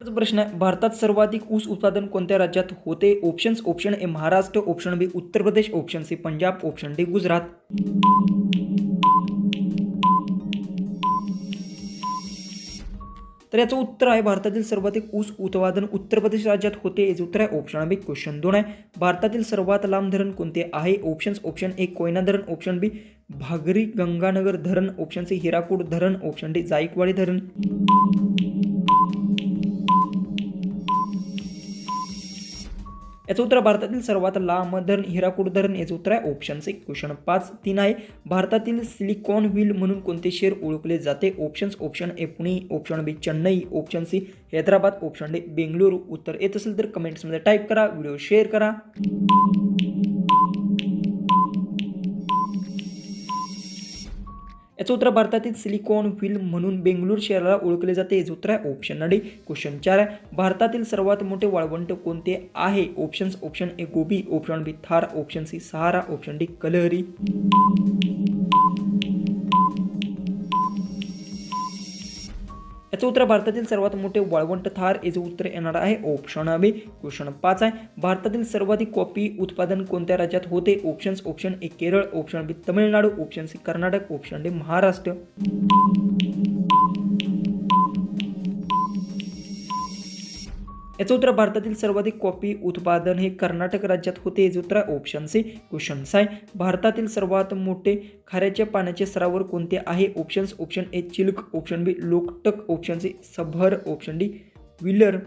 पुढचा प्रश्न आहे, भारतात सर्वाधिक ऊस उत्पादन कोणत्या राज्यात होते? Options: option A Maharashtra, option B Uttar Pradesh, option C Punjab, option D Gujarat. तर याचं उत्तर आहे भारतातील सर्वाधिक ऊस उत्पादन उत्तर प्रदेश राज्यात होते. याचे उत्तर आहे ऑप्शन बी. क्वेश्चन 2 आहे, भारतातील सर्वात लांब धरण कोणते आहे? ऑप्शन्स: ऑप्शन ए कोयना धरण, ऑप्शन बी भागरी गंगानगर धरण, ऑप्शन सी हिराकूड धरण, ऑप्शन डी जायकवाडी धरण. याचं उत्तर भारतातील सर्वात लांब धरण हिराकूड धरण. याचं उत्तर आहे ऑप्शन सी. क्वेश्चन 3 आहे, भारतातील सिलिकॉन व्हील म्हणून कोणते शहर ओळखले जाते? Options: option A Pune, option B Chennai, option C Hyderabad, option D Bengaluru. उत्तर येत असेल तर कमेंट्समध्ये टाईप करा, व्हिडिओ शेअर करा. याचं उत्तर भारतातील सिलिकॉन व्हील म्हणून बेंगळूर शहराला ओळखले जाते. याचं उत्तर आहे ऑप्शन डी. क्वेश्चन 4 आहे, भारतातील सर्वात मोठे वाळवंट कोणते आहे? Options: option A Gobi, option B Thar, option C Sahara, option D Kalahari. याचं उत्तर भारतातील सर्वात मोठे वाळवंट थार. याचं उत्तर येणार आहे ऑप्शन बी. क्वेश्चन 5 आहे, भारतातील सर्वाधिक कॉफी उत्पादन कोणत्या राज्यात होते? Options: option A Kerala, option B Tamil Nadu, option C Karnataka, option D Maharashtra. याचं उत्तर भारतातील सर्वाधिक कॉफी उत्पादन हे कर्नाटक राज्यात होते. याचं उत्तर ऑप्शन सी. क्वेश्चन 6 आहे, भारतातील सर्वात मोठे खाऱ्याच्या पाण्याचे सरोवर कोणते आहे? Options: option A Chilika, option B Loktak, option C Sambhar, option D Wular.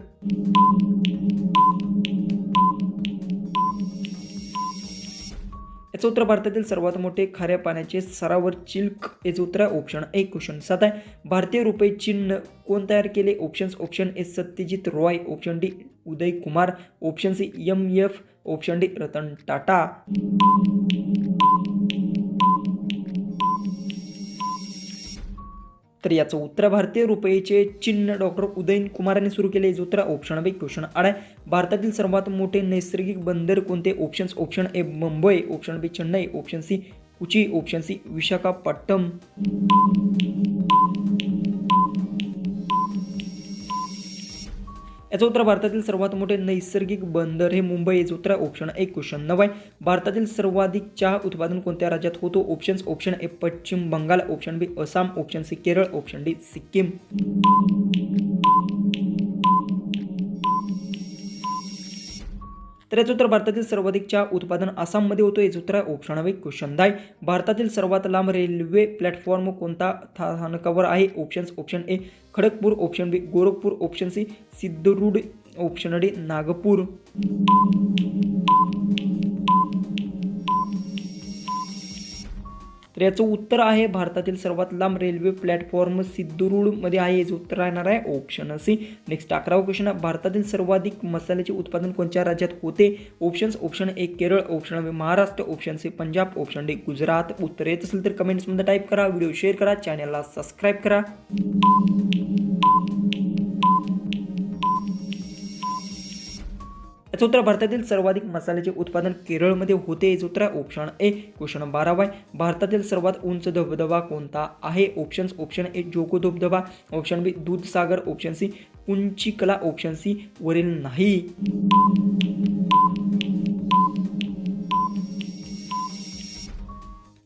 याचं उत्तर भारतातील सर्वात मोठे खाऱ्या पाण्याचे सरोवर चिल्क. याचं उत्तर आहे ऑप्शन ए. क्वेश्चन 7 आहे, भारतीय रुपये चिन्ह कोण तयार केले? Options: option A Satyajit Ray, option D Uday Kumar, option C MF, option D Ratan Tata. तर याचं उत्तर भारतीय रुपयेचे चिन्ह डॉक्टर उदय कुमार यांनी सुरू केले. याचं उत्तर ऑप्शन बी. क्वेश्चन 8 आहे, भारतातील सर्वात मोठे नैसर्गिक बंदर कोणते? Options: option A Mumbai, option B Chennai, option C Kochi, option C Visakhapatnam. याचं उत्तर भारतातील सर्वात मोठे नैसर्गिक बंदर हे मुंबई. याचं उत्तर ऑप्शन ए. क्वेश्चन 9 आहे, भारतातील सर्वाधिक चहा उत्पादन कोणत्या राज्यात होतो? Options: option A Paschim Bengal, option B Assam, option C Kerala, option D Sikkim. तर याचं उत्तर भारतातील सर्वाधिक चहा उत्पादन आसाममध्ये होतो. याचं उत्तर ऑप्शन बी. क्वेश्चन 10, भारतातील सर्वात लांब रेल्वे प्लॅटफॉर्म कोणता स्थानकावर आहे? Options: option A Kharagpur, option B Gorakhpur, option C Siddharudha, option D Nagpur. तर याचं उत्तर आहे भारतातील सर्वात लांब रेल्वे प्लॅटफॉर्म सिद्धरूडमध्ये आहे. याचं उत्तर राहणार आहे ऑप्शन सी. नेक्स्ट 11वा क्वेश्चन आहे, भारतातील सर्वाधिक मसाल्याचे उत्पादन कोणत्या राज्यात होते? Options: option A Kerala, option B Maharashtra, option C Punjab, option D Gujarat. उत्तर येत असेल तर कमेंट्समध्ये टाईप करा, व्हिडिओ शेअर करा, चॅनलला सबस्क्राईब करा. याचं उत्तर भारतातील सर्वाधिक मसाल्याचे उत्पादन केरळमध्ये होते. याचं उत्तर ऑप्शन ए. क्वेश्चन 12 आहे, भारतातील सर्वात उंच धबधबा कोणता आहे? ऑप्शन्स: ऑप्शन ए जोगो धबधबा, option B Dudhsagar, option C Kunchikal, option C वरील नाही.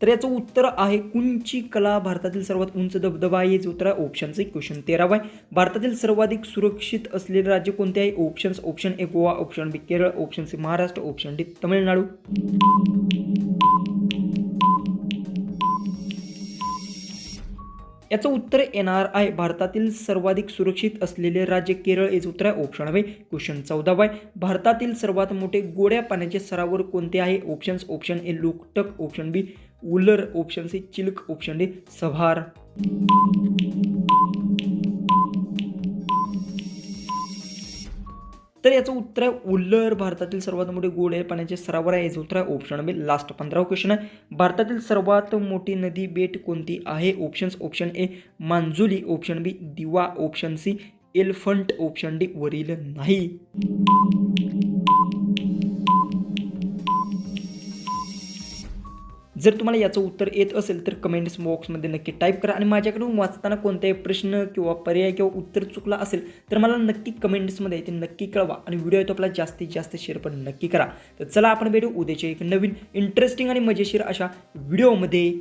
तर याचं उत्तर आहे कुंचिकला भारतातील सर्वात उंच धबधबा आहे. याचं उत्तर ऑप्शन सी. क्वेश्चन 13 आहे, भारतातील सर्वाधिक सुरक्षित असलेले राज्य कोणते आहे? Options: option A Goa, option B Kerala, option C Maharashtra, option D Tamil Nadu. याचं उत्तर येणार आहे भारतातील सर्वाधिक सुरक्षित असलेले राज्य केरळ. याचं उत्तर आहे ऑप्शन बी. क्वेश्चन 14 आहे, भारतातील सर्वात मोठे गोड्या पाण्याचे सरोवर कोणते आहे? Options: option A Loktak, option B Wular, option C Chilika, option D Sambhar. तर याचं उत्तर आहे उल्लर, भारतातील सर्वात मोठे गोड्या पाण्याचे सरोवर आहे. याचं उत्तर आहे ऑप्शन बी. लास्ट 15वा क्वेश्चन आहे, भारतातील सर्वात मोठी नदी बेट कोणती आहे? Options: option A Majuli, option B Diva, option C elephant, option D वरील नाही. जर तुम्हाला याचं उत्तर येत असेल तर कमेंट्स बॉक्समध्ये नक्की टाईप करा आणि माझ्याकडून वाचताना कोणताही प्रश्न किंवा पर्याय किंवा उत्तर चुकला असेल तर मला नक्की कमेंट्समध्ये ते नक्की कळवा आणि व्हिडिओ तो आपला जास्तीत जास्त शेअर पण नक्की करा. तर चला आपण भेटू उद्याच्या एक नवीन इंटरेस्टिंग आणि मजेशीर अशा व्हिडिओमध्ये.